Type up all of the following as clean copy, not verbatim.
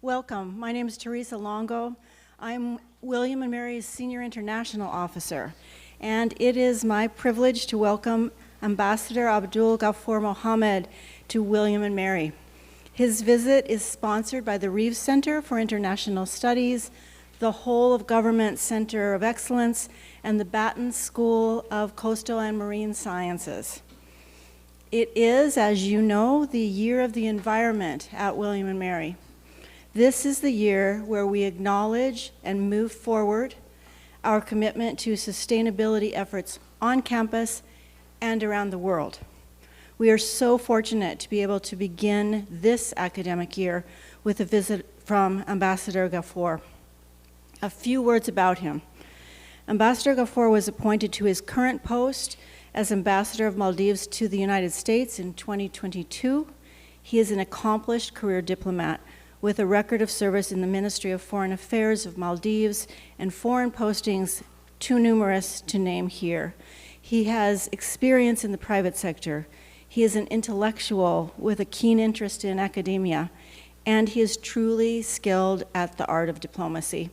Welcome. My name is Teresa Longo. I'm William & Mary's Senior International Officer, and it is my privilege to welcome Ambassador Abdul Ghafoor Mohammed to William & Mary. His visit is sponsored by the Reeves Center for International Studies, the Whole of Government Center of Excellence, and the Batten School of Coastal and Marine Sciences. It is, as you know, the year of the environment at William & Mary. This is the year where we acknowledge and move forward our commitment to sustainability efforts on campus and around the world. We are so fortunate to be able to begin this academic year with a visit from Ambassador Ghafoor. A few words about him. Ambassador Ghafoor was appointed to his current post as Ambassador of Maldives to the United States in 2022. He is an accomplished career diplomat with a record of service in the Ministry of Foreign Affairs of Maldives and foreign postings too numerous to name here. He has experience in the private sector. He is an intellectual with a keen interest in academia, and he is truly skilled at the art of diplomacy.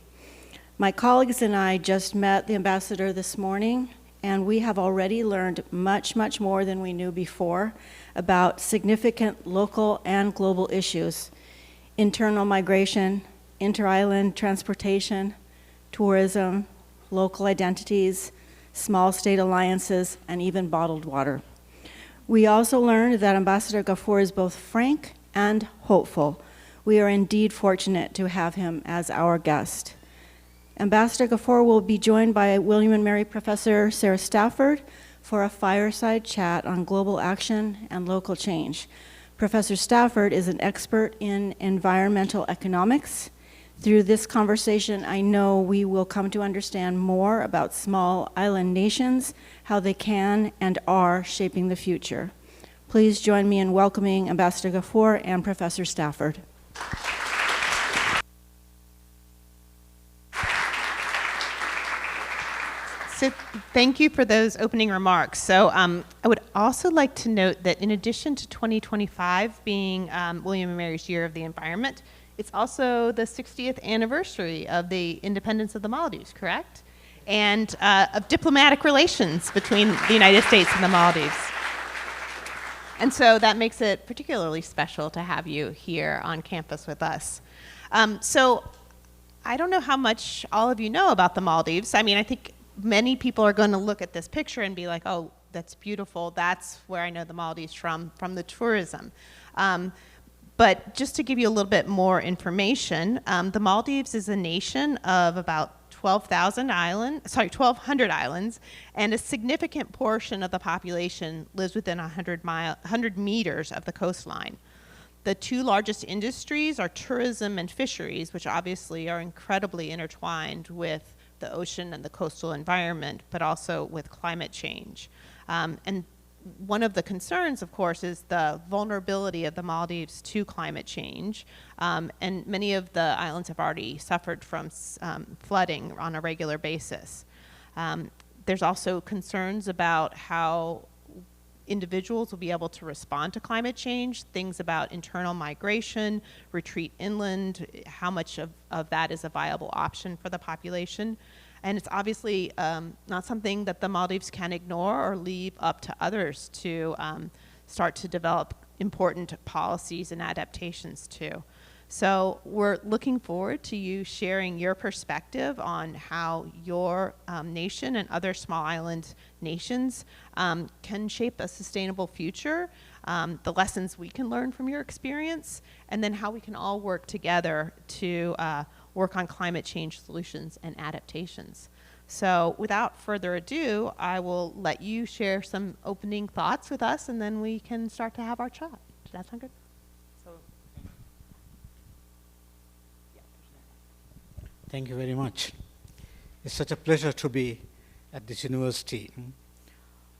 My colleagues and I just met the ambassador this morning, and we have already learned much, much more than we knew before about significant local and global issues: internal migration, inter-island transportation, tourism, local identities, small state alliances, and even bottled water. We also learned that Ambassador Ghafoor is both frank and hopeful. We are indeed fortunate to have him as our guest. Ambassador Ghafoor will be joined by William & Mary Professor Sarah Stafford for a fireside chat on global action and local change. Professor Stafford is an expert in environmental economics. Through this conversation, I know we will come to understand more about small island nations, how they can and are shaping the future. Please join me in welcoming Ambassador Ghafoor and Professor Stafford. So thank you for those opening remarks. So I would also like to note that in addition to 2025 being William & Mary's Year of the Environment, it's also the 60th anniversary of the independence of the Maldives, correct? And of diplomatic relations between the United States and the Maldives. And so that makes it particularly special to have you here on campus with us. So I don't know how much all of you know about the Maldives. I mean, I think many people are going to look at this picture and be like, oh, that's beautiful. That's where I know the Maldives from the tourism. But just to give you a little bit more information, the Maldives is a nation of about 1,200 islands, and a significant portion of the population lives within 100 meters of the coastline. The two largest industries are tourism and fisheries, which obviously are incredibly intertwined with the ocean and the coastal environment, but also with climate change. And one of the concerns, of course, is the vulnerability of the Maldives to climate change. And many of the islands have already suffered from flooding on a regular basis. There's also concerns about how individuals will be able to respond to climate change, things about internal migration, retreat inland, how much of that is a viable option for the population. And it's obviously not something that the Maldives can ignore or leave up to others to start to develop important policies and adaptations to. So we're looking forward to you sharing your perspective on how your nation and other small island nations can shape a sustainable future, the lessons we can learn from your experience, and then how we can all work together to work on climate change solutions and adaptations. So without further ado, I will let you share some opening thoughts with us, and then we can start to have our chat. Does that sound good? Thank you very much. It's such a pleasure to be at this university.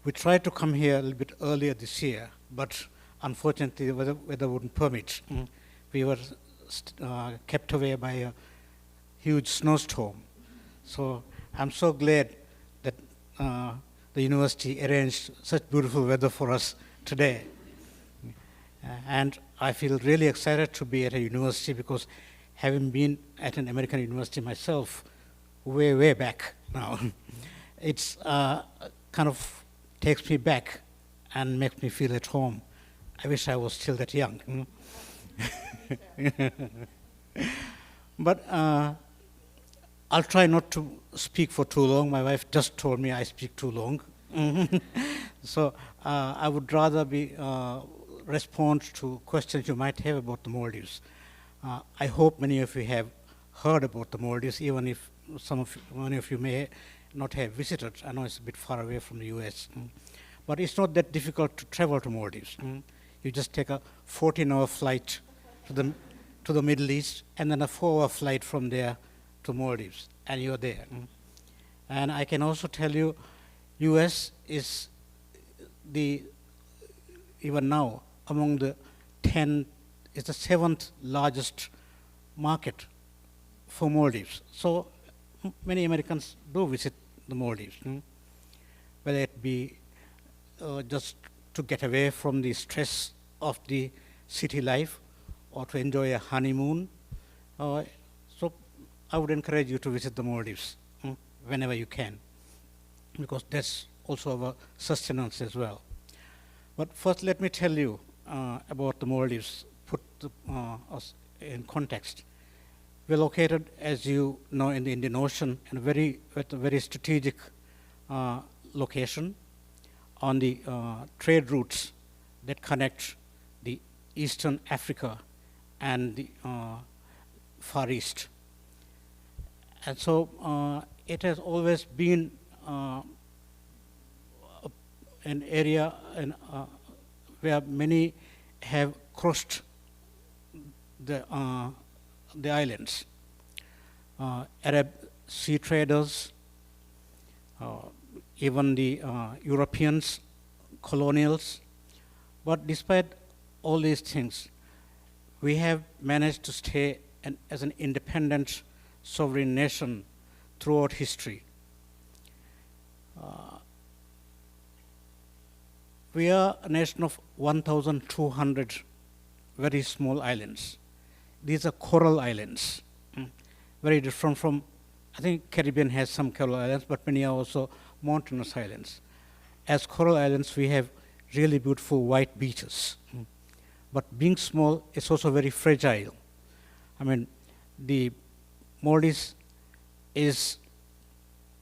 We tried to come here a little bit earlier this year, but unfortunately the weather wouldn't permit. We were kept away by a huge snowstorm. So I'm so glad that the university arranged such beautiful weather for us today. And I feel really excited to be at a university because having been at an American university myself way back now, it's kind of takes me back and makes me feel at home. I wish I was still that young. But I'll try not to speak for too long. My wife just told me I speak too long. So I would rather respond to questions you might have about the Maldives. I hope many of you have heard about the Maldives, even if many of you may not have visited. I know it's a bit far away from the US. But it's not that difficult to travel to Maldives. You just take a 14-hour flight to the Middle East, and then a 4-hour flight from there to Maldives, and you're there. And I can also tell you, US is even now among the 10, is the 7th largest market for Maldives. So many Americans do visit the Maldives, whether it be just to get away from the stress of the city life or to enjoy a honeymoon. So I would encourage you to visit the Maldives whenever you can, because that's also our sustenance as well. But first, let me tell you about the Maldives, put us in context. We're located, as you know, in the Indian Ocean, and at a very strategic location on the trade routes that connect the Eastern Africa and the Far East. And so it has always been an area where many have crossed the islands. Arab sea traders, even the Europeans, colonials. But despite all these things, we have managed to stay as an independent, sovereign nation throughout history. We are a nation of 1,200 very small islands. These are coral islands, very different from, I think Caribbean has some coral islands, but many are also mountainous islands. As coral islands, we have really beautiful white beaches. But being small, it's also very fragile. I mean, the Maldives is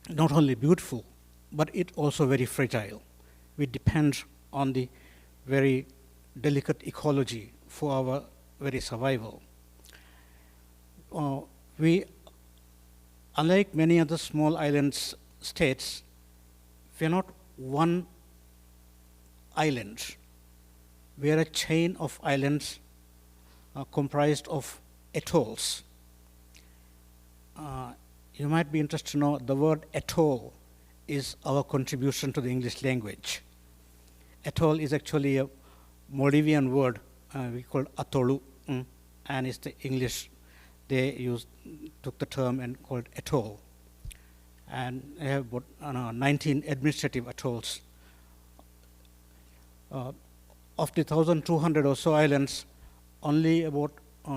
not only beautiful, but it also very fragile. We depend on the very delicate ecology for our very survival. We, unlike many other small islands states, we are not one island. We are a chain of islands comprised of atolls. You might be interested to know the word atoll is our contribution to the English language. Atoll is actually a Maldivian word we call atolu, and it's the English they took the term and called atoll. And they have about 19 administrative atolls. Of the 1,200 or so islands, only about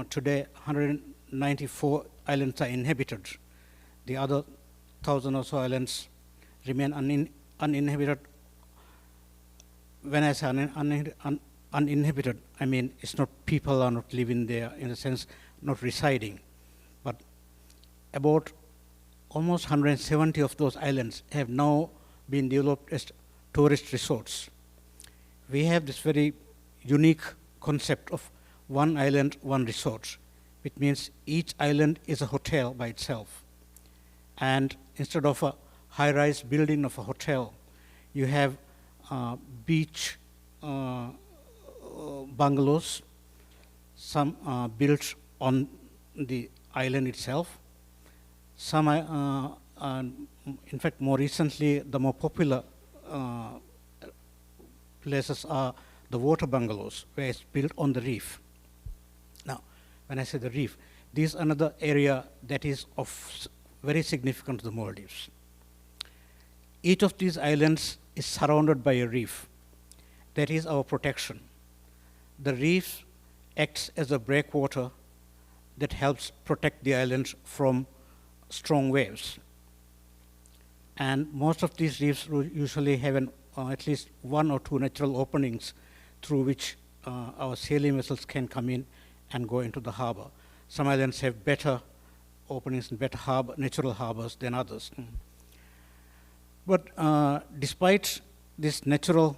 today 194 islands are inhabited. The other 1,000 or so islands remain uninhabited. When I say uninhabited, I mean it's not people are not living there, in a sense, not residing. But about almost 170 of those islands have now been developed as tourist resorts. We have this very unique concept of one island, one resort, which means each island is a hotel by itself. And instead of a high-rise building of a hotel, you have beach bungalows, some built on the island itself. Some, in fact, more recently, the more popular places are the water bungalows, where it's built on the reef. Now, when I say the reef, this is another area that is of very significant to the Maldives. Each of these islands is surrounded by a reef. That is our protection. The reef acts as a breakwater that helps protect the islands from strong waves. And most of these reefs usually have at least one or two natural openings through which our sailing vessels can come in and go into the harbor. Some islands have better openings and better natural harbors than others. But despite this natural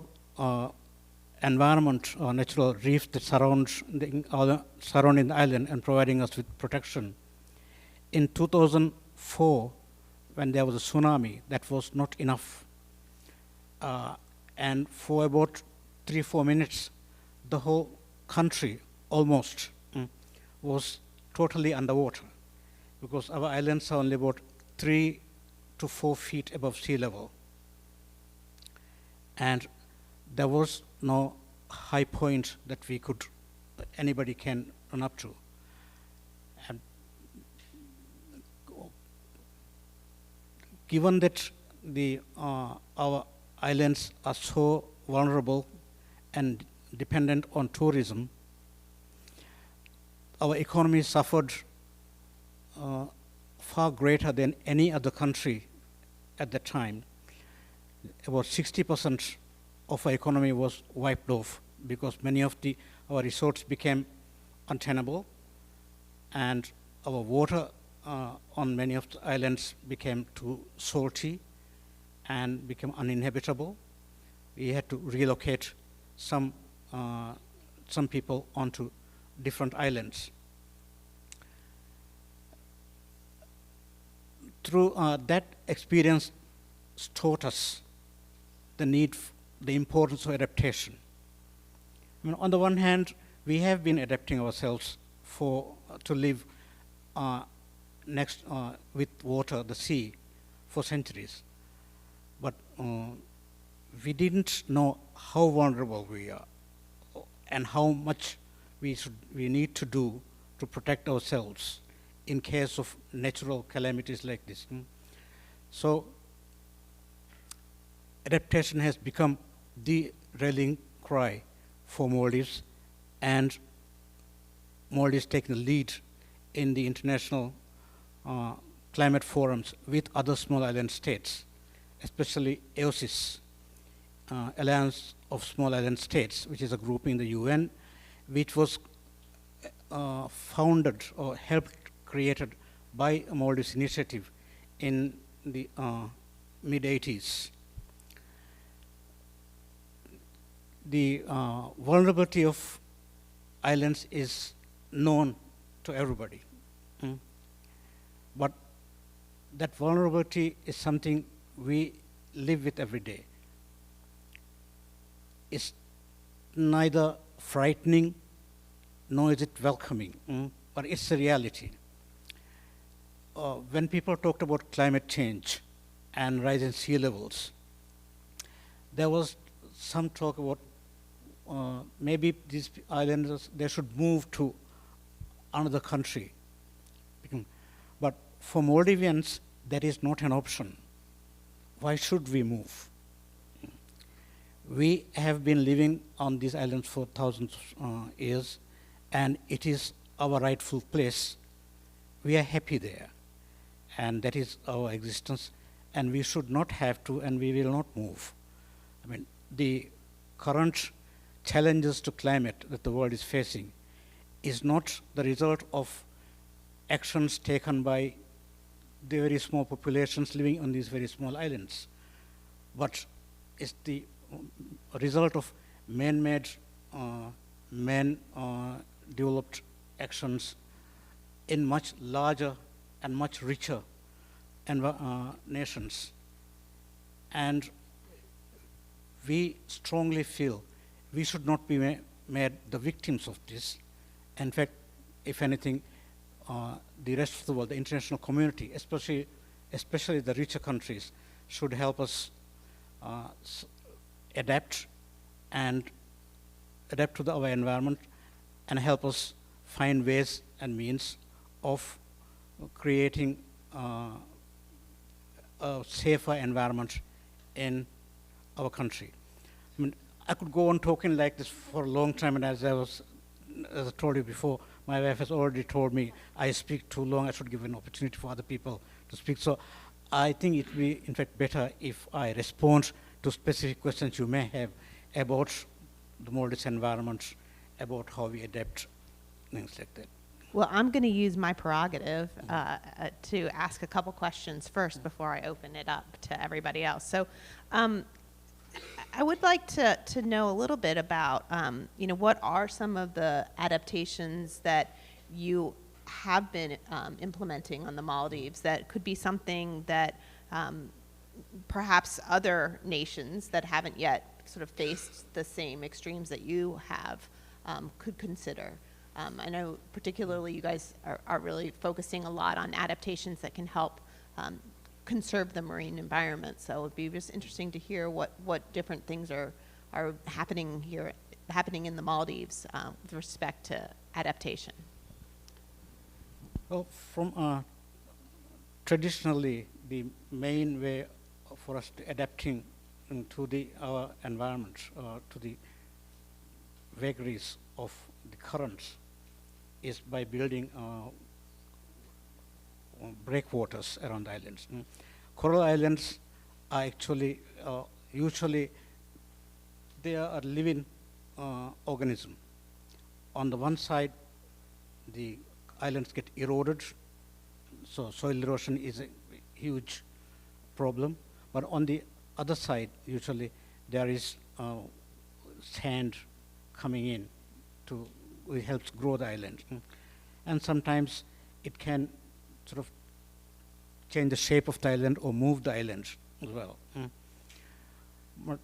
environment or natural reef that surrounding the island and providing us with protection, in 2004, when there was a tsunami, that was not enough. And for about 3-4 minutes, the whole country almost was totally underwater, because our islands are only about 3 to 4 feet above sea level. And there was no high point that anybody can run up to. And given that our islands are so vulnerable and dependent on tourism, our economy suffered far greater than any other country at that time. About 60% of our economy was wiped off because many of our resorts became untenable, and our water on many of the islands became too salty and became uninhabitable. We had to relocate some people onto different islands. Through that experience taught us the importance of adaptation. I mean, on the one hand, we have been adapting ourselves to live with water, the sea, for centuries. But we didn't know how vulnerable we are and how much we need to do to protect ourselves in case of natural calamities like this. So adaptation has become the rallying cry for Maldives, and Maldives taking the lead in the international climate forums with other small island states, especially AOSIS, Alliance of Small Island States, which is a group in the UN, which was founded or helped created by a Maldives initiative in the mid-80s. The vulnerability of islands is known to everybody. But that vulnerability is something we live with every day. It's neither frightening nor is it welcoming, but it's a reality. When people talked about climate change and rising sea levels, there was some talk about maybe these islanders, they should move to another country. But for Maldivians, that is not an option. Why should we move? We have been living on these islands for thousands of years, and it is our rightful place. We are happy there, and that is our existence, and we should not have to, and we will not move. I mean, the current challenges to climate that the world is facing is not the result of actions taken by the very small populations living on these very small islands, but is the result of man-made, man-developed actions in much larger and much richer nations. And we strongly feel we should not be made the victims of this. In fact, if anything, the rest of the world, the international community, especially the richer countries, should help us adapt to our environment and help us find ways and means of creating a safer environment in our country. I mean, I could go on talking like this for a long time, and as I told you before, My wife has already told me I speak too long. I should give an opportunity for other people to speak. So I think it will be, in fact, better if I respond to specific questions you may have about the Maldives environment, about how we adapt, things like that. Well, I'm going to use my prerogative to ask a couple questions first before I open it up to everybody else. So I would like to know a little bit about, what are some of the adaptations that you have been implementing on the Maldives that could be something that perhaps other nations that haven't yet sort of faced the same extremes that you have could consider. I know particularly you guys are really focusing a lot on adaptations that can help conserve the marine environment. So it would be just interesting to hear what different things are happening in the Maldives with respect to adaptation. Well, from traditionally, the main way for us to adapting to our environment, to the vagaries of the currents, is by building breakwaters around the islands. Coral islands are actually, usually, they are a living organism. On the one side, the islands get eroded, so soil erosion is a huge problem. But on the other side, usually, there is sand coming in it helps grow the island. And sometimes it can sort of change the shape of the island or move the island as well. But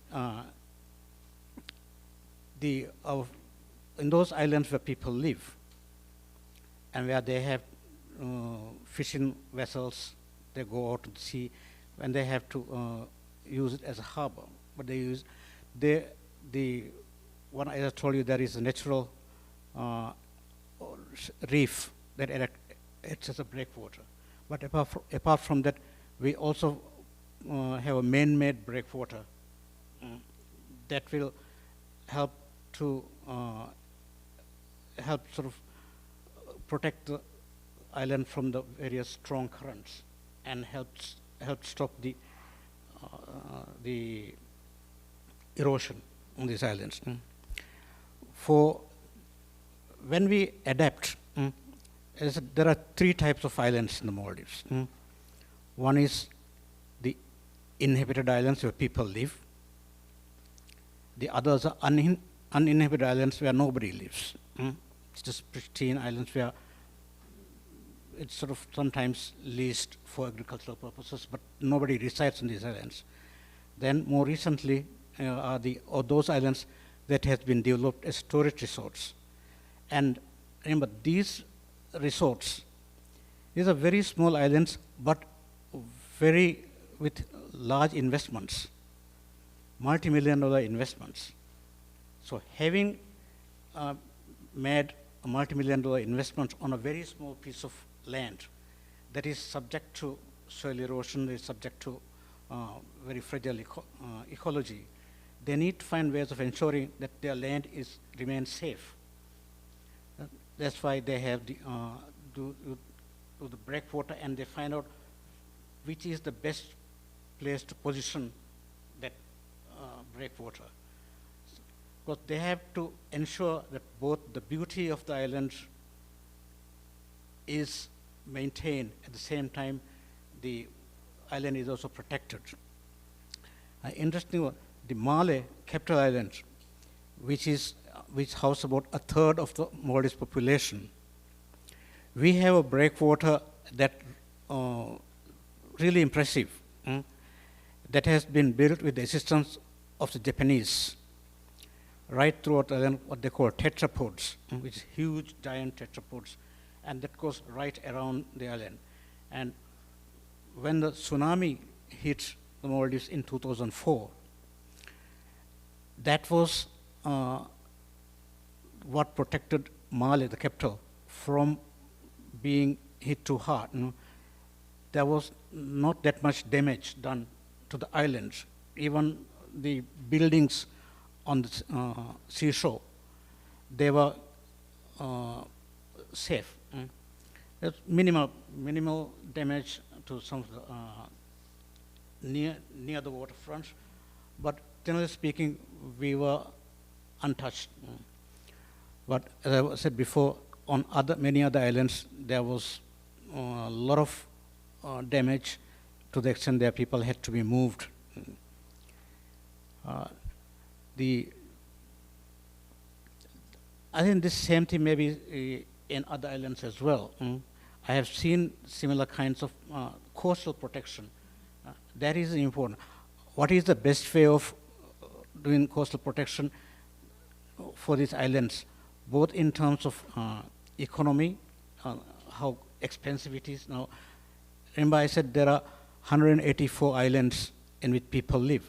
in those islands where people live and where they have fishing vessels, they go out to the sea and they have to use it as a harbor. But they use the one I just told you, there is a natural reef that acts as a breakwater. But apart from that, we also have a man-made breakwater that will help to sort of protect the island from the various strong currents and help stop the erosion on these islands. For when we adapt, there are three types of islands in the Maldives. One is the inhabited islands where people live. The others are uninhabited islands where nobody lives. It's just pristine islands where it's sort of sometimes leased for agricultural purposes, but nobody resides on these islands. Then more recently are those islands that has been developed as tourist resorts. And remember, these resorts, these are very small islands, but with large investments, multi-million-dollar investments. So having made a multi-million-dollar investment on a very small piece of land that is subject to soil erosion, is subject to very fragile ecology, they need to find ways of ensuring that their land remains safe. That's why they have do the breakwater, and they find out which is the best place to position that breakwater. Because they have to ensure that both the beauty of the island is maintained, at the same time the island is also protected. Interestingly, the Male capital island, which houses about a third of the Maldives population, we have a breakwater that really impressive, that has been built with the assistance of the Japanese right throughout the island, what they call tetrapods, which is huge, giant tetrapods, and that goes right around the island. And when the tsunami hit the Maldives in 2004, that was what protected Male, the capital, from being hit too hard. There was not that much damage done to the island. Even the buildings on the seashore, they were safe. There's minimal damage to some of the, near the waterfront, but generally speaking, we were untouched. But as I said before, on many other islands, there was a lot of damage to the extent that people had to be moved. I think this same thing may be in other islands as well. I have seen similar kinds of coastal protection. That is important. What is the best way of doing coastal protection for these islands, both in terms of economy, how expensive it is now? Remember I said there are 184 islands in which people live.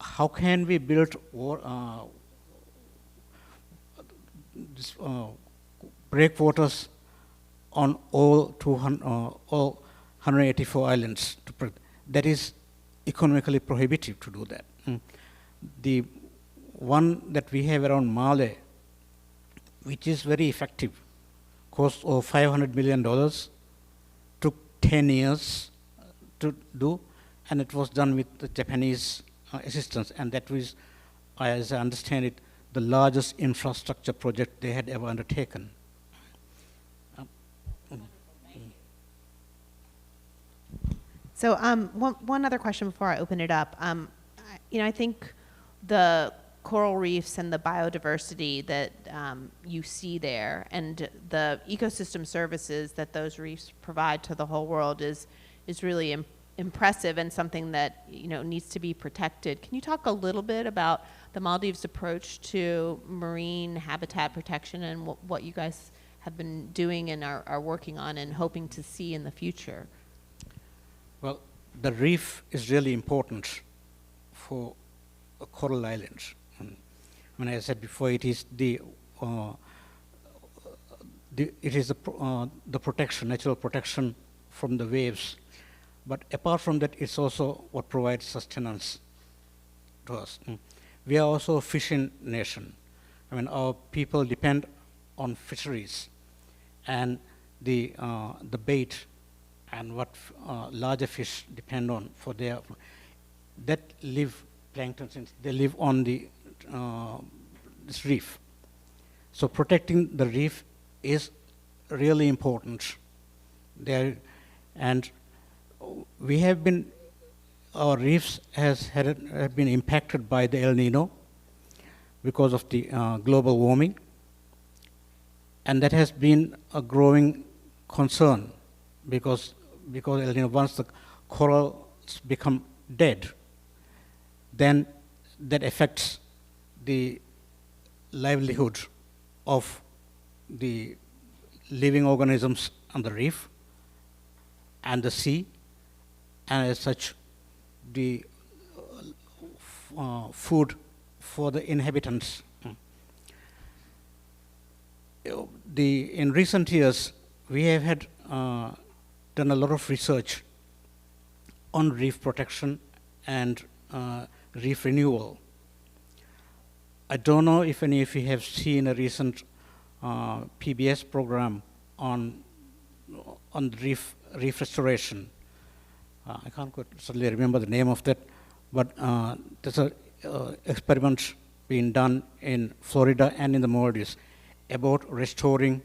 How can we build breakwaters on all 184 islands? That is economically prohibitive to do that. The one that we have around Male, which is very effective, cost of $500 million, took 10 years to do, and it was done with the Japanese assistance, and that was, as I understand it, the largest infrastructure project they had ever undertaken. So one other question before I open it up. I think the coral reefs and the biodiversity that you see there and the ecosystem services that those reefs provide to the whole world is really impressive and something that needs to be protected. Can you talk a little bit about the Maldives' approach to marine habitat protection and what you guys have been doing and are working on and hoping to see in the future? Well, the reef is really important for coral islands. When I said before, it is the protection, natural protection from the waves. But apart from that, it's also what provides sustenance to us. We are also a fishing nation. Our people depend on fisheries, and the bait and what larger fish depend on for their that live plankton, since they live on this reef. So protecting the reef is really important there, and we have been, our reefs have been impacted by the El Nino because of the global warming, and that has been a growing concern because El Nino, once the corals become dead, then that affects the livelihood of the living organisms on the reef and the sea, and as such, the food for the inhabitants. In recent years, we have had done a lot of research on reef protection and reef renewal. I don't know if any of you have seen a recent PBS program on reef restoration. I can't certainly remember the name of that, but there's an experiment being done in Florida and in the Maldives about restoring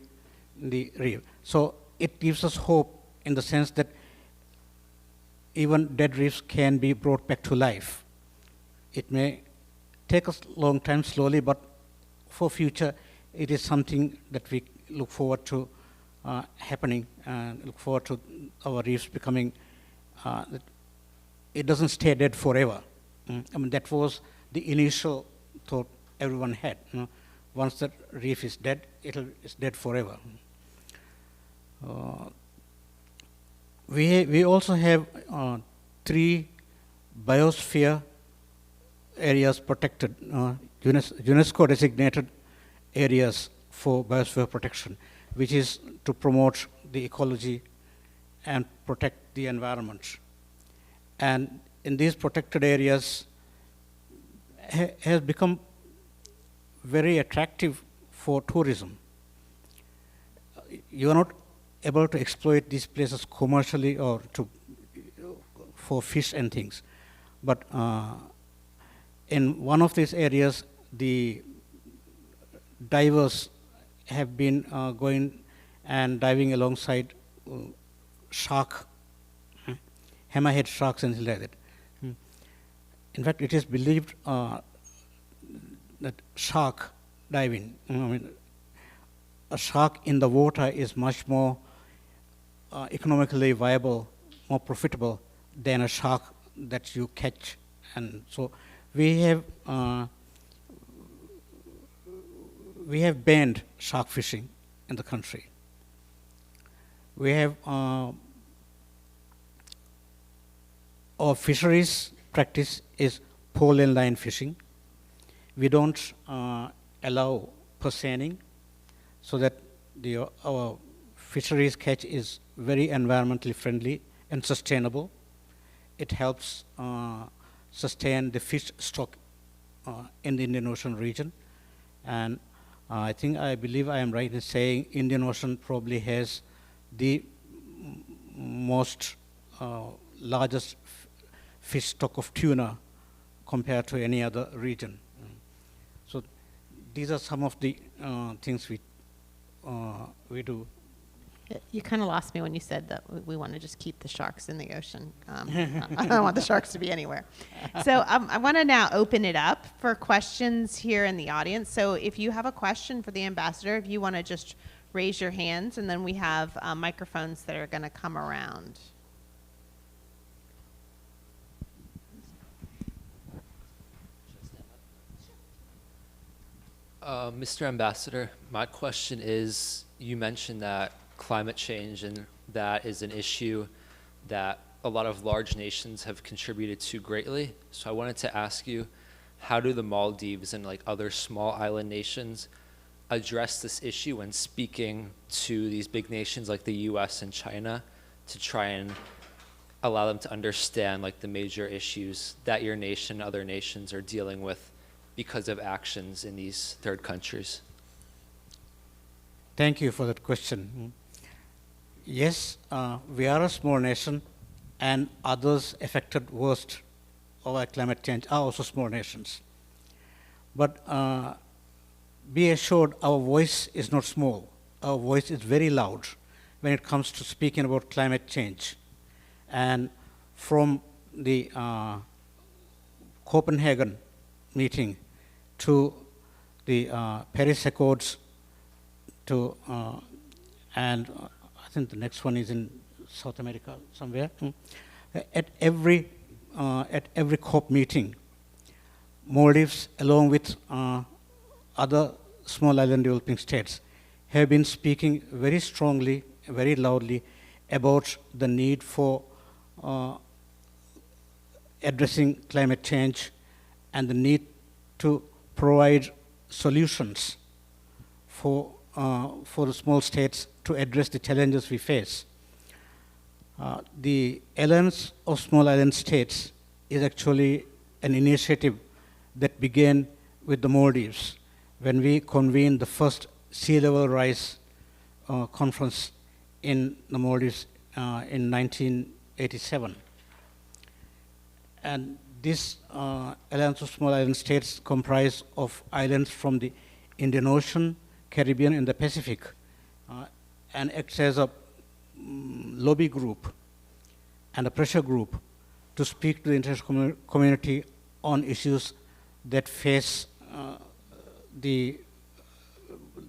the reef. So it gives us hope in the sense that even dead reefs can be brought back to life. It may take us a long time, slowly, but for future, it is something that we look forward to happening, and look forward to our reefs becoming, it doesn't stay dead forever. That was the initial thought everyone had. Once the reef is dead, it's dead forever. We also have 3 biosphere areas protected, UNESCO designated areas for biosphere protection, which is to promote the ecology and protect the environment. And in these protected areas has become very attractive for tourism. you are not able to exploit these places commercially or for fish and things. But in one of these areas, the divers have been going and diving alongside shark, hammerhead sharks and things like that. In fact, it is believed that shark diving, a shark in the water is much more economically viable, more profitable than a shark that you catch. And so we have banned shark fishing in the country. We have our fisheries practice is pole and line fishing. We don't allow perseining, so that our fisheries catch is very environmentally friendly and sustainable. It helps sustain the fish stock in the Indian Ocean region. And I believe I am right in saying Indian Ocean probably has the most largest fish stock of tuna compared to any other region. So these are some of the things we do. You kind of lost me when you said that we want to just keep the sharks in the ocean. I don't want the sharks to be anywhere. So I want to now open it up for questions here in the audience. So if you have a question for the ambassador, if you want to just raise your hands, and then we have microphones that are going to come around. Mr. Ambassador, my question is, you mentioned that climate change and that is an issue that a lot of large nations have contributed to greatly. So I wanted to ask you, how do the Maldives and like other small island nations address this issue when speaking to these big nations like the US and China to try and allow them to understand like the major issues that your nation and other nations are dealing with because of actions in these third countries? Thank you for that question. Yes, we are a small nation, and others affected worst by climate change are also small nations. But be assured, our voice is not small. Our voice is very loud when it comes to speaking about climate change. And from the Copenhagen meeting to the Paris Accords to and I think the next one is in South America somewhere. At every COP meeting, Maldives, along with other small island developing states, have been speaking very strongly, very loudly about the need for addressing climate change and the need to provide solutions for the small states to address the challenges we face. The Alliance of Small Island States is actually an initiative that began with the Maldives when we convened the first sea level rise conference in the Maldives in 1987. And this Alliance of Small Island States comprised of islands from the Indian Ocean, Caribbean, and the Pacific, and acts as a lobby group and a pressure group to speak to the international community on issues that face the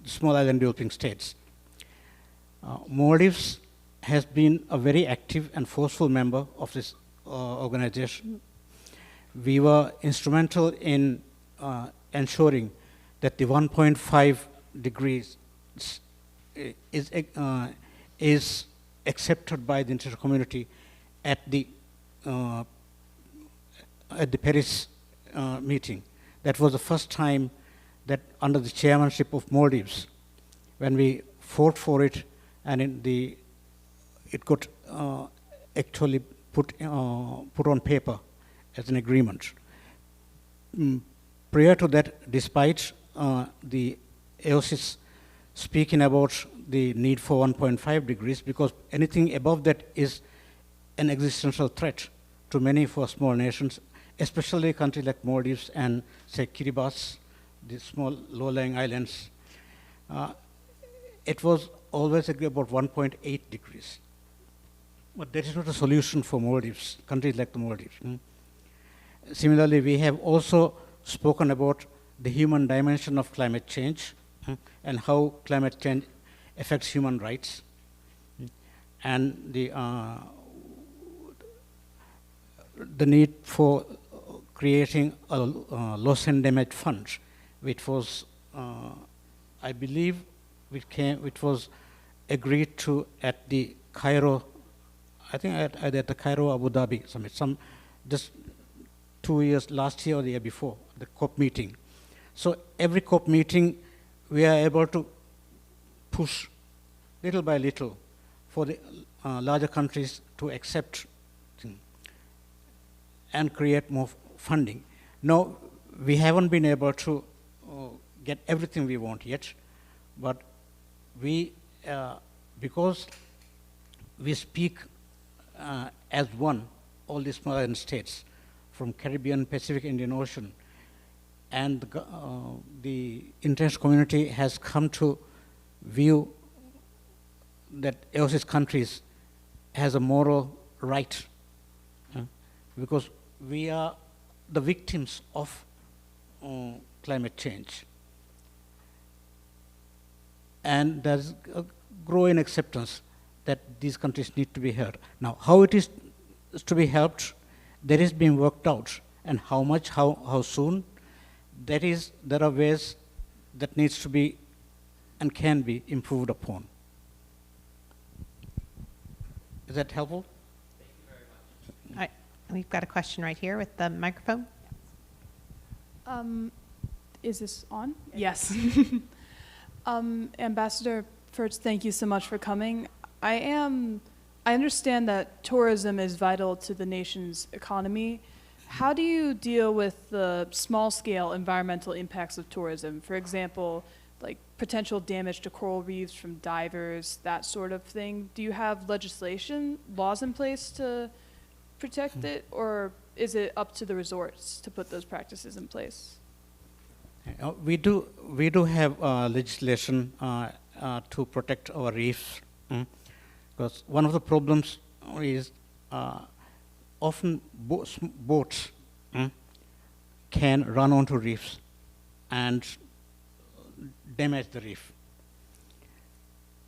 small island developing states. Maldives has been a very active and forceful member of this organization. We were instrumental in ensuring that the 1.5 degrees is accepted by the international community at the Paris meeting. That was the first time that under the chairmanship of Maldives, when we fought for it, and it got actually put on paper as an agreement. Prior to that, despite the AOSIS speaking about the need for 1.5 degrees, because anything above that is an existential threat to many for small nations, especially countries like Maldives and, say, Kiribati, the small low-lying islands. It was always agreed about 1.8 degrees. But that is not a solution for Maldives, countries like the Maldives. Similarly, we have also spoken about the human dimension of climate change and how climate change affects human rights, and the need for creating a loss and damage fund, which was, I believe, which was agreed to at the Cairo, I think at the Cairo Abu Dhabi summit, just 2 years, last year or the year before, the COP meeting. So every COP meeting, we are able to push little by little for the larger countries to accept and create more funding. No, we haven't been able to get everything we want yet, but we, because we speak as one, all these modern states, from Caribbean, Pacific, Indian Ocean, and the international community has come to view that overseas countries has a moral right, because we are the victims of climate change. And there's a growing acceptance that these countries need to be heard. Now, how it is to be helped, that is being worked out, and how much, how soon, there are ways that needs to be and can be improved upon. Is that helpful? All right, we've got a question right here with the microphone. Is this on? Yes. Ambassador Furch, thank you so much for coming. I understand that tourism is vital to the nation's economy. How do you deal with the small-scale environmental impacts of tourism? For example, like potential damage to coral reefs from divers, that sort of thing. Do you have legislation, laws in place to protect it, or is it up to the resorts to put those practices in place? We do have legislation to protect our reefs, because one of the problems is often boats can run onto reefs and damage the reef.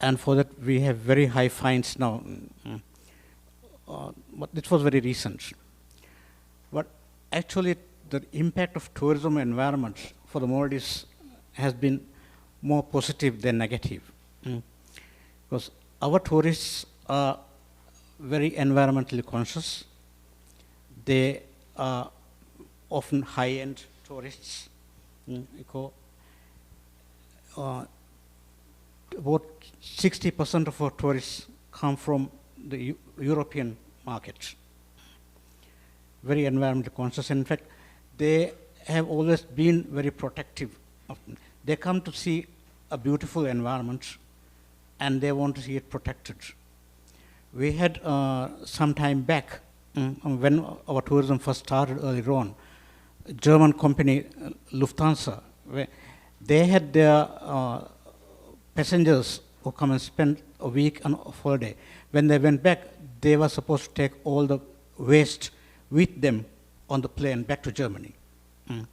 And for that, we have very high fines now. But this was very recent. But actually, the impact of tourism environment for the Maldives has been more positive than negative. Because our tourists are very environmentally conscious. They are often high-end tourists. About 60% of our tourists come from the European market. Very environmentally conscious. In fact, they have always been very protective. They come to see a beautiful environment and they want to see it protected. We had some time back, when our tourism first started earlier on, a German company, Lufthansa, they had their passengers who come and spend a week on a holiday. When they went back, they were supposed to take all the waste with them on the plane back to Germany. I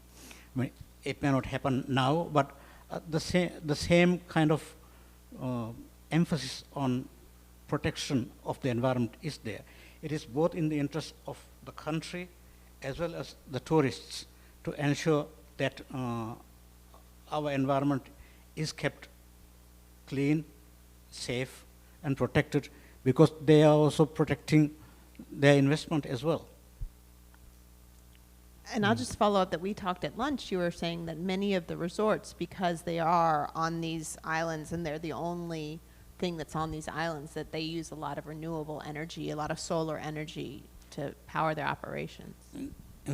mean, it may not happen now, but the same kind of emphasis on protection of the environment is there. It is both in the interest of the country as well as the tourists to ensure that our environment is kept clean, safe, and protected, because they are also protecting their investment as well. And I'll just follow up that we talked at lunch. You were saying that many of the resorts, because they are on these islands and they're the only thing that's on these islands, that they use a lot of renewable energy, a lot of solar energy to power their operations.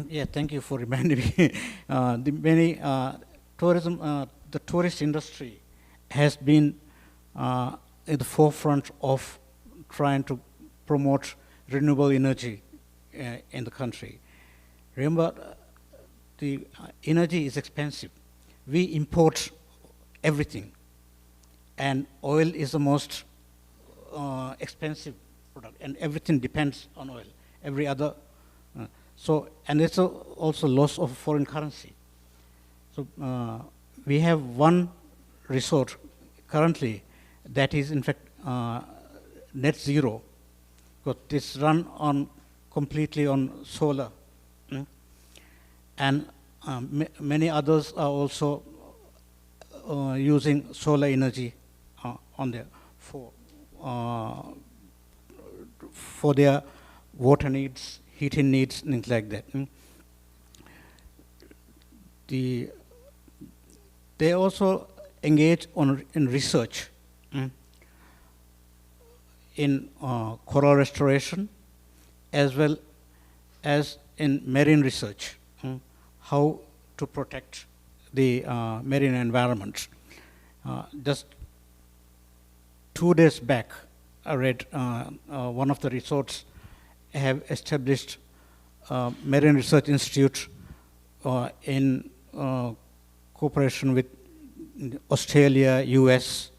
Yeah, thank you for reminding me. The tourist industry has been in the forefront of trying to promote renewable energy in the country. Remember, the energy is expensive. We import everything, and oil is the most expensive product, and everything depends on oil. Every other, and it's also loss of foreign currency. So we have one resort currently that is in fact net zero, because this run on completely on solar, and many others are also using solar energy on their for their water needs, heating needs, things like that. They also engage in research in coral restoration, as well as in marine research, how to protect the marine environment. Just 2 days back, I read one of the resorts have established Marine Research Institute in cooperation with Australia, US,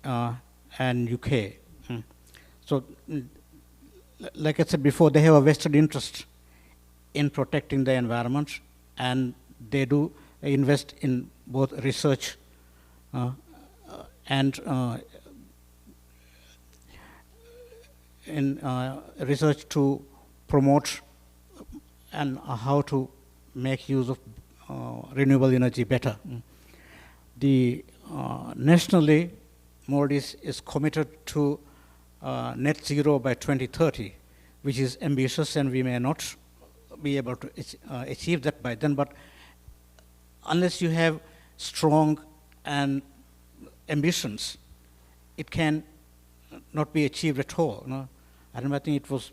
and UK. So, like I said before, they have a vested interest in protecting the environment, and they do invest in both research and in research to promote and how to make use of renewable energy better. Nationally, Maldives is committed to net zero by 2030, which is ambitious, and we may not be able to achieve that by then. But unless you have strong and ambitions, it can not be achieved at all. I remember, I think it was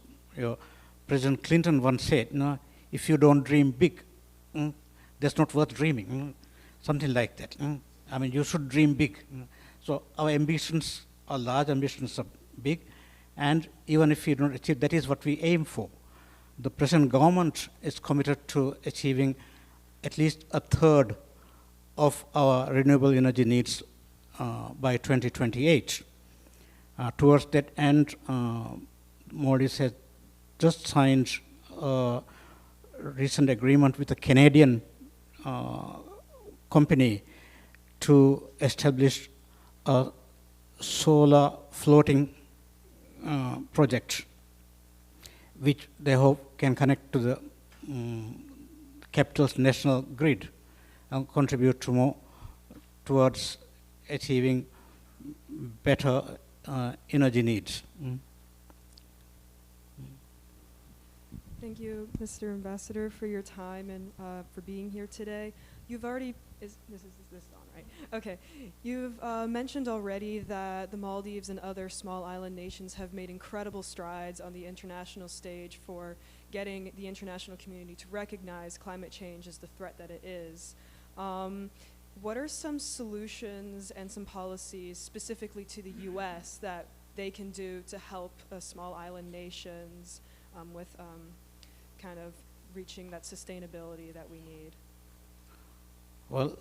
President Clinton once said, if you don't dream big, that's not worth dreaming, something like that. I mean, you should dream big. So our ambitions are large, ambitions are big, and even if we don't achieve, that is what we aim for. The present government is committed to achieving at least a third of our renewable energy needs by 2028. Towards that end, Maldives has just signed a recent agreement with a Canadian company to establish a solar floating project, which they hope can connect to the capital's national grid and contribute to more towards achieving better energy needs. Thank you, Mr. Ambassador, for your time and for being here today. You've already, is this on, right? Okay. You've mentioned already that the Maldives and other small island nations have made incredible strides on the international stage for getting the international community to recognize climate change as the threat that it is. What are some solutions and some policies specifically to the U.S. that they can do to help small island nations with kind of reaching that sustainability that we need? Well,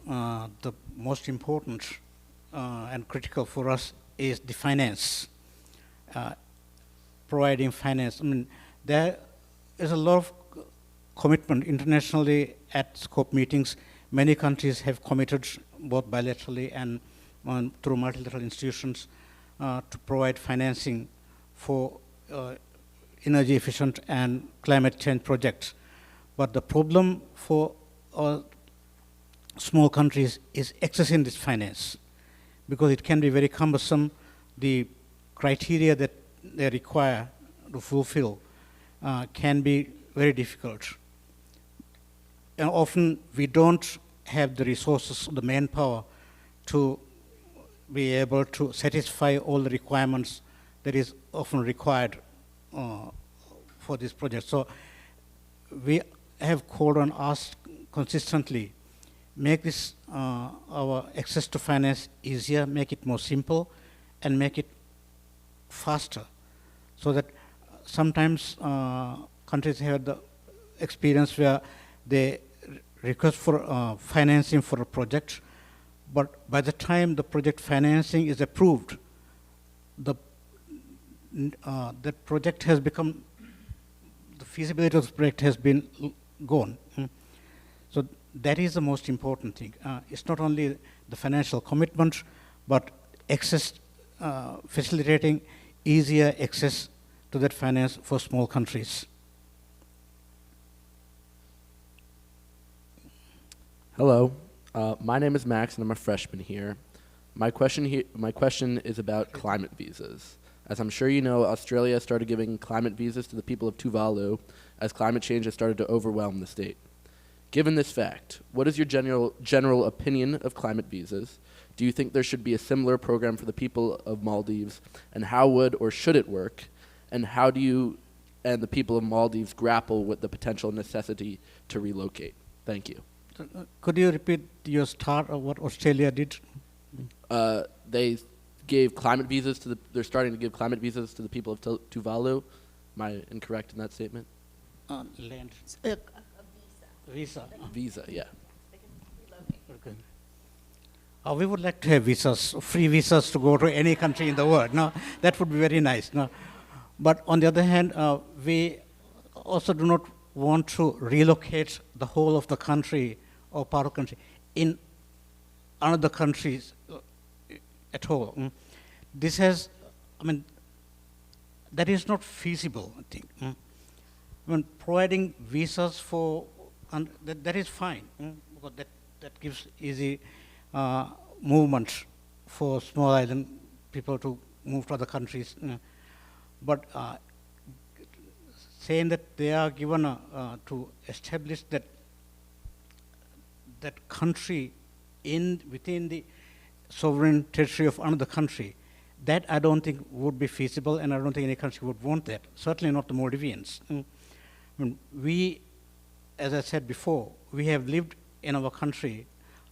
the most important and critical for us is the finance, providing finance. I mean, there is a lot of commitment internationally at SCOPE meetings. Many countries have committed, both bilaterally and through multilateral institutions, to provide financing for energy efficient and climate change projects. But the problem for small countries is accessing this finance, because it can be very cumbersome. The criteria that they require to fulfill can be very difficult. And often we don't have the resources, the manpower, to be able to satisfy all the requirements that is often required for this project. So we have called on, asked consistently make this our access to finance easier, make it more simple, and make it faster, so that sometimes countries have the experience where they request for financing for a project, but by the time the project financing is approved, that project has become, the feasibility of the project has been gone. So that is the most important thing. It's not only the financial commitment, but access, facilitating easier access to that finance for small countries. Hello, my name is Max, and I'm a freshman here. My question is about climate visas. As I'm sure you know, Australia started giving climate visas to the people of Tuvalu as climate change has started to overwhelm the state. Given this fact, what is your general opinion of climate visas? Do you think there should be a similar program for the people of Maldives, and how would or should it work? And how do you and the people of Maldives grapple with the potential necessity to relocate? Thank you. Could you repeat your start of what Australia did? They gave climate visas to they're starting to give climate visas to the people of Tuvalu. Am I incorrect in that statement? Land. Visa. Visa, yeah. Okay. We would like to have visas, free visas to go to any country in the world. No, that would be very nice. No, but on the other hand, we also do not want to relocate the whole of the country or part of the country in another countries at all. This has, I mean, that is not feasible, I think. I mean, providing visas for, that is fine, because that gives easy movement for small island people to move to other countries. But saying that they are given to establish that country within the sovereign territory of another country, that I don't think would be feasible, and I don't think any country would want that. Certainly not the Maldivians. I mean, we, as I said before, we have lived in our country,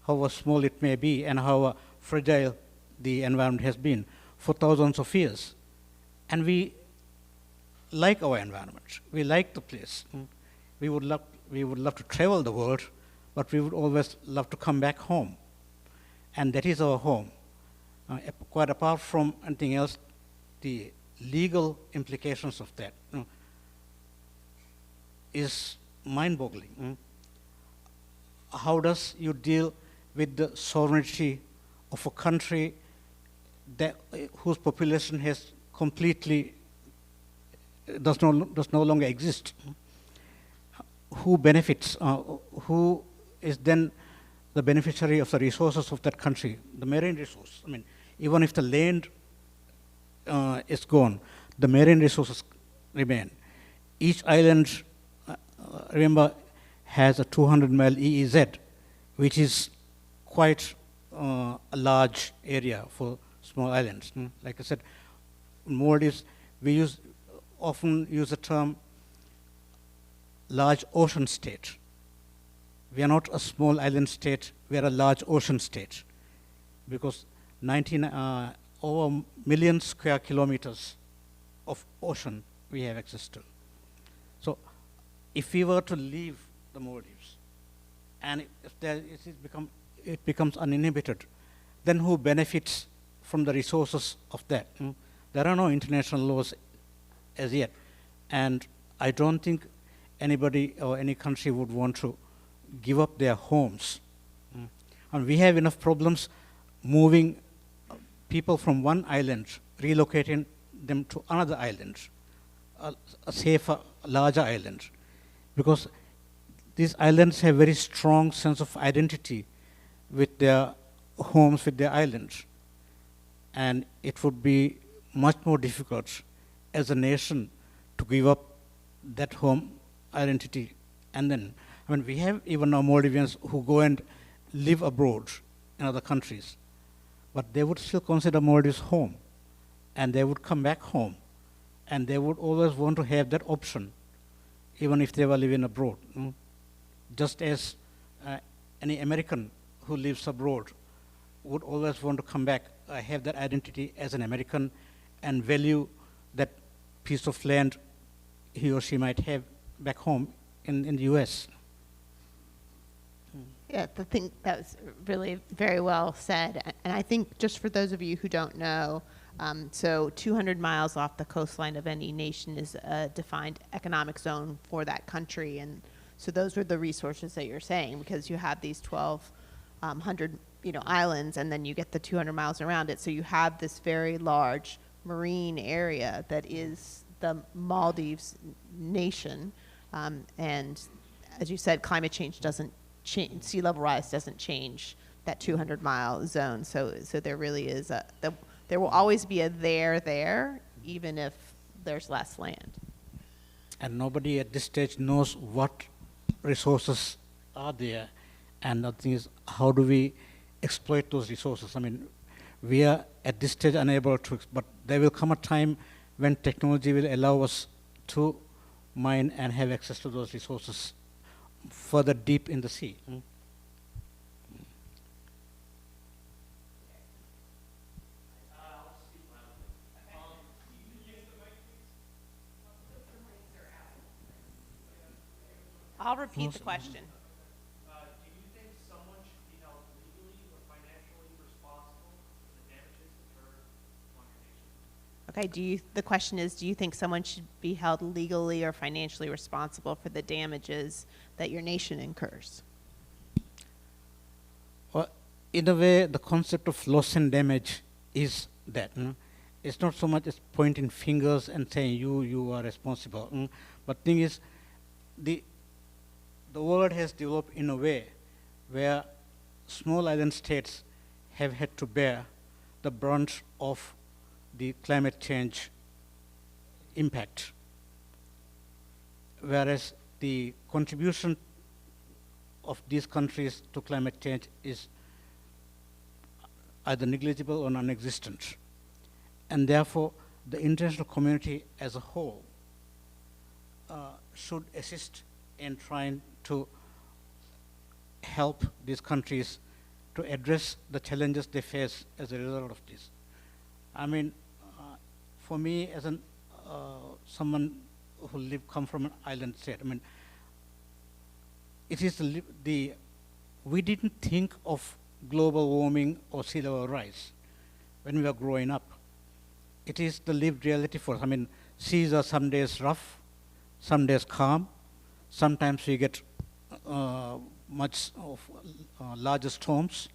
however small it may be, and however fragile the environment has been for thousands of years. And we like our environment. We like the place. We would love to travel the world, but we would always love to come back home. And that is our home. Quite apart from anything else, the legal implications of that is mind-boggling. How does you deal with the sovereignty of a country whose population has completely does no longer exist? Who benefits? Who is then the beneficiary of the resources of that country, the marine resource? I mean, even if the land is gone, the marine resources remain. Each island, remember, has a 200-mile EEZ, which is quite a large area for small islands. Like I said, in Maldives, we often use the term large ocean state. We are not a small island state, we are a large ocean state, because over million square kilometers of ocean we have access to. So if we were to leave the Maldives, and it becomes uninhibited, then who benefits from the resources of that? There are no international laws as yet, and I don't think anybody or any country would want to give up their homes. And we have enough problems moving people from one island, relocating them to another island, a safer, larger island, because these islands have very strong sense of identity with their homes, with their islands. And it would be much more difficult as a nation to give up that home identity. And then, I mean, we have even now Maldivians who go and live abroad in other countries, but they would still consider Maldives home, and they would come back home, and they would always want to have that option, even if they were living abroad. Just as any American who lives abroad would always want to come back, have that identity as an American, and value that piece of land he or she might have back home in the US. Yeah, I think that was really very well said. And I think just for those of you who don't know, so 200 miles off the coastline of any nation is a defined economic zone for that country. And so those are the resources that you're saying, because you have these 1,200 islands, and then you get the 200 miles around it. So you have this very large marine area that is the Maldives nation. And as you said, climate change doesn't change, sea level rise doesn't change that 200-mile zone. So there really is there will always be a there, even if there's less land. And nobody at this stage knows what resources are there. And the thing is, how do we exploit those resources? I mean, we are at this stage unable to, but there will come a time when technology will allow us to mine and have access to those resources further deep in the sea. I'll repeat the question. Do you think someone should be held legally or financially responsible for the damages occurred on your nation? Okay, the question is, do you think someone should be held legally or financially responsible for the damages that your nation incurs? Well, in a way, the concept of loss and damage is that. It's not so much as pointing fingers and saying you are responsible. But thing is, the world has developed in a way where small island states have had to bear the brunt of the climate change impact, whereas the contribution of these countries to climate change is either negligible or non-existent. And therefore, the international community as a whole should assist in trying to help these countries to address the challenges they face as a result of this. I mean, for me, as someone who come from an island state, I mean, it is we didn't think of global warming or sea level rise when we were growing up. It is the lived reality for us. I mean, seas are some days rough, some days calm. Sometimes we get much of larger storms.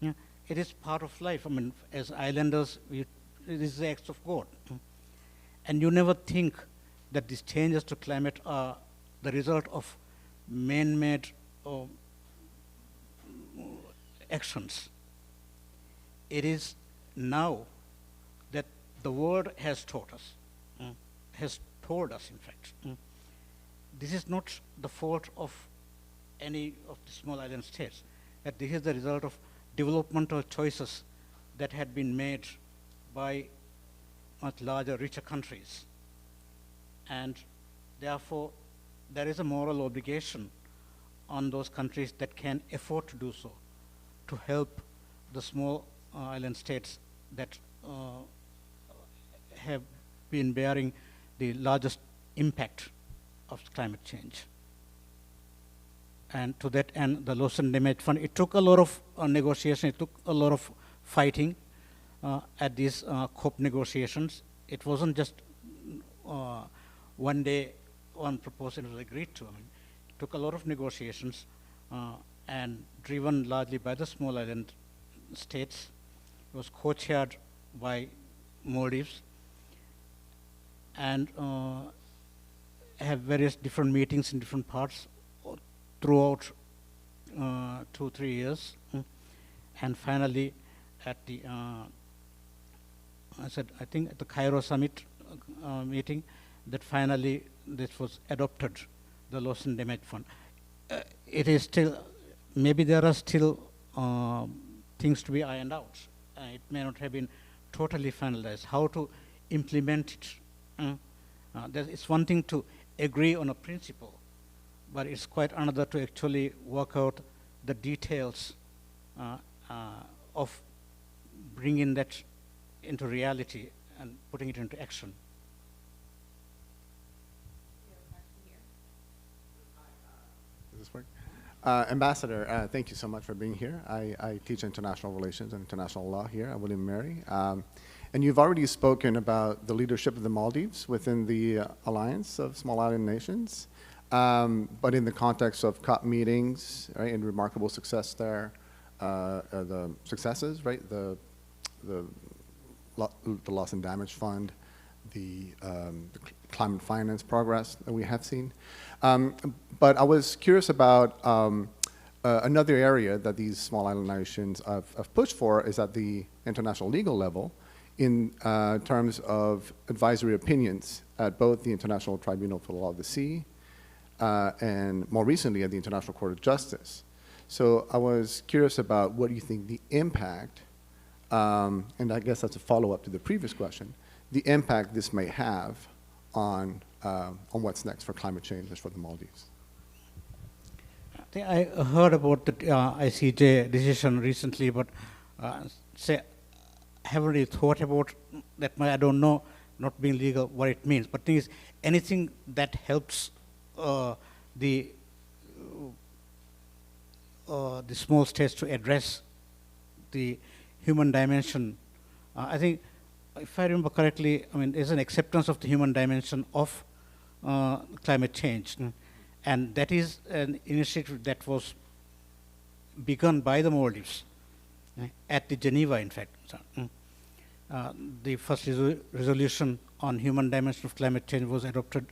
Yeah, it is part of life. I mean, as islanders, it is the acts of God. And you never think that these changes to climate are the result of man-made actions. It is now that the world has taught us, has told us, in fact, this is not the fault of any of the small island states, that this is the result of developmental choices that had been made by much larger, richer countries. And therefore, there is a moral obligation on those countries that can afford to do so, to help the small island states that have been bearing the largest impact of climate change. And to that end, the Loss and Damage Fund, it took a lot of negotiation, it took a lot of fighting at these COP negotiations. It wasn't just one day one proposal was agreed to. I mean, it took a lot of negotiations and driven largely by the small island states. It was co-chaired by Maldives, and have various different meetings in different parts throughout 2-3 years. And finally, at the, I think at the Cairo summit meeting, that finally this was adopted, the Loss and Damage Fund. It is still, maybe there are still things to be ironed out. It may not have been totally finalized. How to implement it. It's one thing to agree on a principle, but it's quite another to actually work out the details of bringing that into reality and putting it into action. Does this work? Ambassador, thank you so much for being here. I teach international relations and international law here at William & Mary. And you've already spoken about the leadership of the Maldives within the Alliance of Small Island Nations, but in the context of COP meetings, right, and remarkable success there, the successes, right, the loss and damage fund, the climate finance progress that we have seen. But I was curious about another area that these small island nations have pushed for is at the international legal level in terms of advisory opinions at both the International Tribunal for the Law of the Sea and more recently at the International Court of Justice. So I was curious about what you think the impact, and I guess that's a follow-up to the previous question, the impact this may have on what's next for climate change and for the Maldives. I think I heard about the ICJ decision recently, but I haven't really thought about that. I don't know, not being legal, what it means. But the thing is, anything that helps the small states to address the human dimension, I think, if I remember correctly, I mean, there's an acceptance of the human dimension of climate change. And that is an initiative that was begun by the Maldives at the Geneva, in fact. The first resolution on human dimension of climate change was adopted,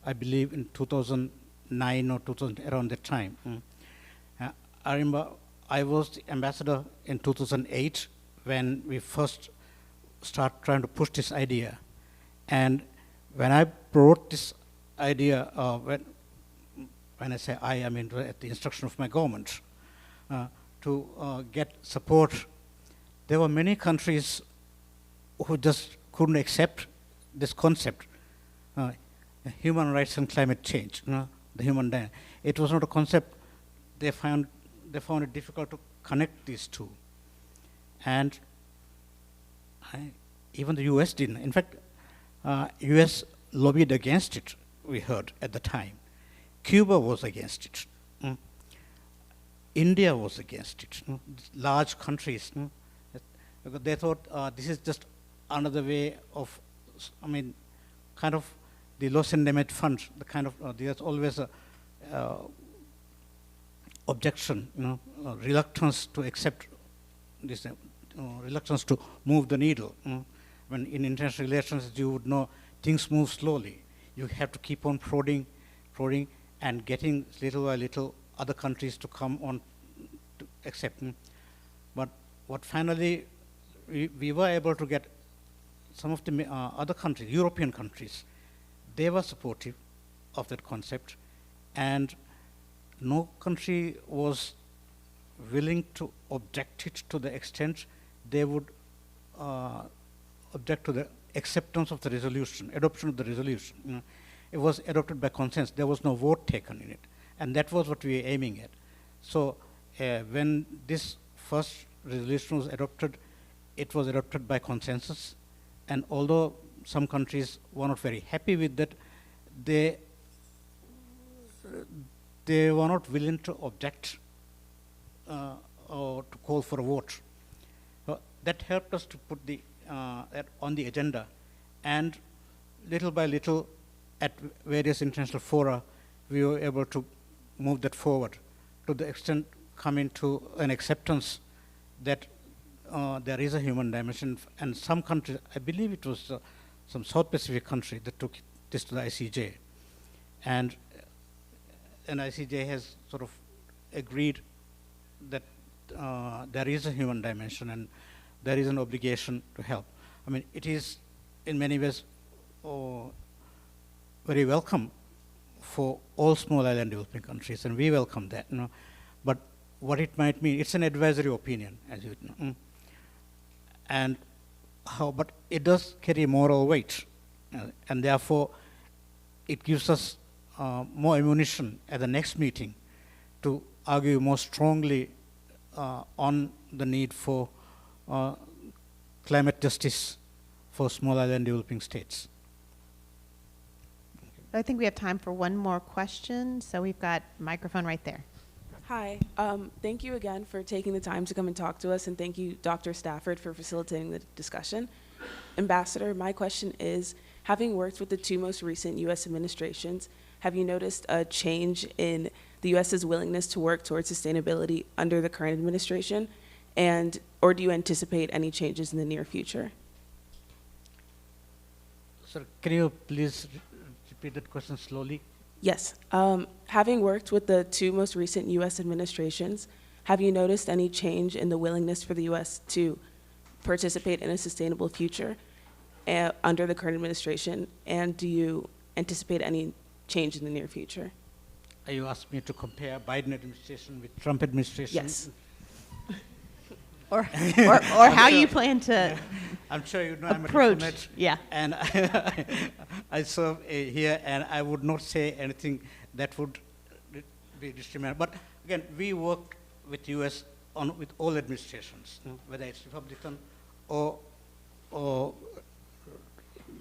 I believe, in 2009 or 2000, around that time. I remember I was the ambassador in 2008 when we first started trying to push this idea. And when I brought this idea, when I say I mean at the instruction of my government, to get support, there were many countries who just couldn't accept this concept, human rights and climate change, the human dimension. It was not a concept. They found it difficult to connect these two. And even the US didn't. In fact, US lobbied against it, we heard at the time. Cuba was against it. India was against it. Large countries. Because they thought this is just another way of, I mean, kind of the loss and damage fund, the kind of, there's always a objection, reluctance to accept this, reluctance to move the needle. When in international relations, you would know, things move slowly. You have to keep on prodding, and getting little by little other countries to come on to accept. But what finally we were able to get some of the other countries, European countries, they were supportive of that concept, and no country was willing to object it to the extent they would object to the acceptance of the resolution, adoption of the resolution. It was adopted by consensus. There was no vote taken in it, and that was what we were aiming at. So when this first resolution was adopted, it was adopted by consensus, and although some countries were not very happy with that, they were not willing to object or to call for a vote. That helped us to put that on the agenda, and little by little at various international fora, we were able to move that forward to the extent coming to an acceptance that there is a human dimension. And some countries, I believe it was some South Pacific country that took this to the ICJ. And ICJ has sort of agreed that there is a human dimension and there is an obligation to help. I mean, it is in many ways very welcome for all small island developing countries, and we welcome that. But what it might mean, it's an advisory opinion, as you know. And but it does carry moral weight, and therefore it gives us more ammunition at the next meeting to argue more strongly on the need for climate justice for small island developing states. I think we have time for one more question, so we've got a microphone right there. Hi. Thank you again for taking the time to come and talk to us, and thank you, Dr. Stafford, for facilitating the discussion. Ambassador, my question is, having worked with the two most recent U.S. administrations, have you noticed a change in the U.S.'s willingness to work towards sustainability under the current administration, or do you anticipate any changes in the near future? Sir, can you please repeat that question slowly? Yes. Having worked with the two most recent U.S. administrations, have you noticed any change in the willingness for the U.S. to participate in a sustainable future under the current administration, and do you anticipate any change in the near future? Are you asking me to compare Biden administration with Trump administration? Yes. Or how you plan to I'm sure you know I'm a approach. diplomat. Yeah. And I serve here, and I would not say anything that would be discriminatory. But again, we work with U.S. with all administrations, whether it's Republican or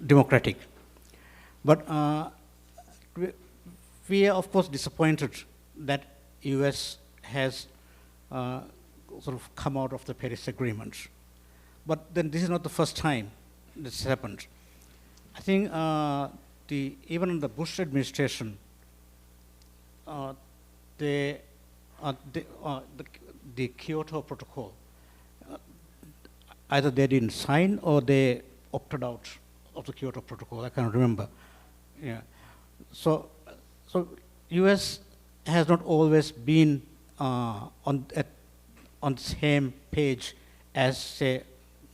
Democratic. But we are, of course, disappointed that U.S. has sort of come out of the Paris Agreement. But then this is not the first time this happened. I think even in the Bush administration, the Kyoto Protocol, either they didn't sign or they opted out of the Kyoto Protocol. I can't remember. Yeah. So U.S. has not always been on the same page as, say,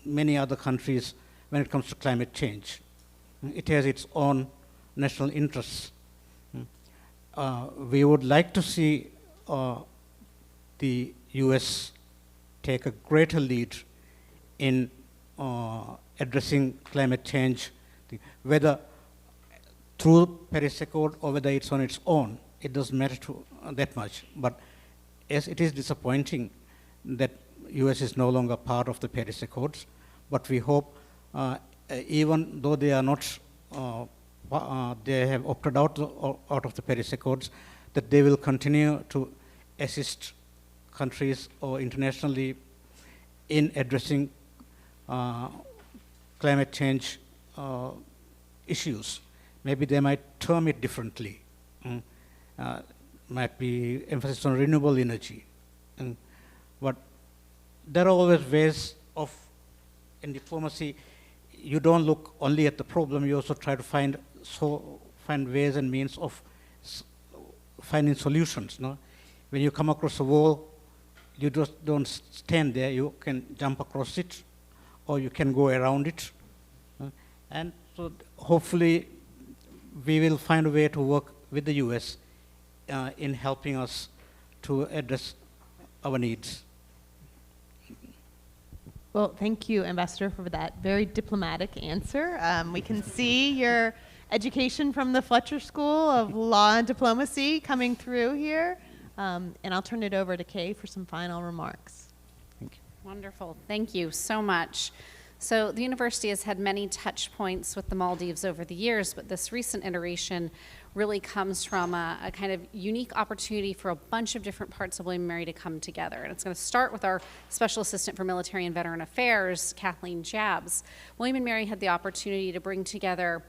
many other countries when it comes to climate change. It has its own national interests. We would like to see the U.S. take a greater lead in addressing climate change, whether through Paris Accord or whether it's on its own. It doesn't matter that much. But yes, it is disappointing that U.S. is no longer part of the Paris Accords, but we hope, even though they are not, they have opted out of the Paris Accords, that they will continue to assist countries or internationally in addressing climate change issues. Maybe they might term it differently. Might be emphasis on renewable energy. But there are always ways of, in diplomacy, you don't look only at the problem, you also try to find ways and means of finding solutions. No? When you come across a wall, you just don't stand there, you can jump across it, or you can go around it. And so hopefully we will find a way to work with the US in helping us to address our needs. Well, thank you, Ambassador, for that very diplomatic answer. We can see your education from the Fletcher School of Law and Diplomacy coming through here. And I'll turn it over to Kay for some final remarks. Thank you. Wonderful. Thank you so much. So the university has had many touch points with the Maldives over the years, but this recent iteration really comes from a kind of unique opportunity for a bunch of different parts of William & Mary to come together. And it's going to start with our Special Assistant for Military and Veteran Affairs, Kathleen Jabs. William & Mary had the opportunity to bring together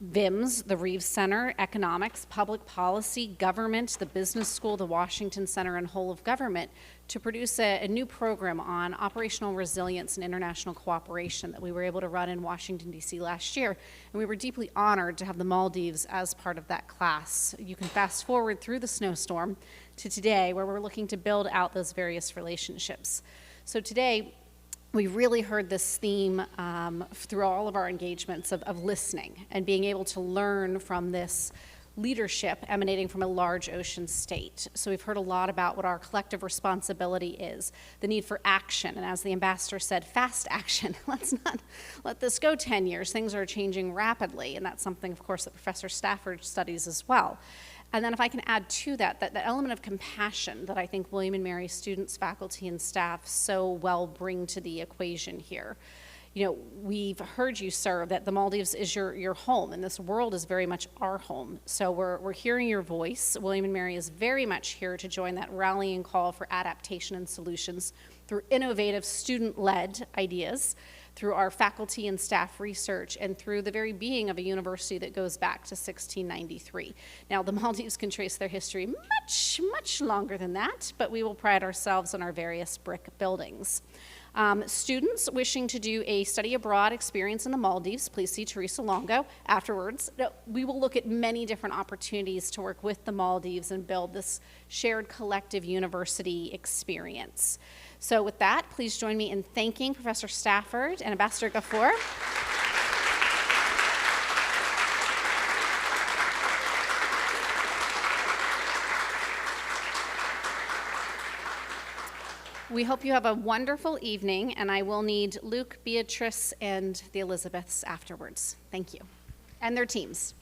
VIMS, the Reeves Center, Economics, Public Policy, Government, the Business School, the Washington Center, and Whole of Government to produce a new program on operational resilience and international cooperation that we were able to run in Washington, D.C. last year. And we were deeply honored to have the Maldives as part of that class. You can fast forward through the snowstorm to today, where we're looking to build out those various relationships. So today, we really heard this theme through all of our engagements of listening and being able to learn from this leadership emanating from a large ocean state. So we've heard a lot about what our collective responsibility is, the need for action, and as the ambassador said, fast action. Let's not let this go 10 years. Things are changing rapidly, and that's something, of course, that Professor Stafford studies as well. And then if I can add to that, that element of compassion that I think William and Mary students, faculty, and staff so well bring to the equation here. You know, we've heard you, sir, that the Maldives is your home, and this world is very much our home. So we're hearing your voice. William and Mary is very much here to join that rallying call for adaptation and solutions through innovative student-led ideas, through our faculty and staff research, and through the very being of a university that goes back to 1693. Now, the Maldives can trace their history much, much longer than that, but we will pride ourselves on our various brick buildings. Students wishing to do a study abroad experience in the Maldives, please see Teresa Longo afterwards. We will look at many different opportunities to work with the Maldives and build this shared collective university experience. So with that, please join me in thanking Professor Stafford and Ambassador Ghafoor. We hope you have a wonderful evening, and I will need Luke, Beatrice, and the Elizabeths afterwards. Thank you. And their teams.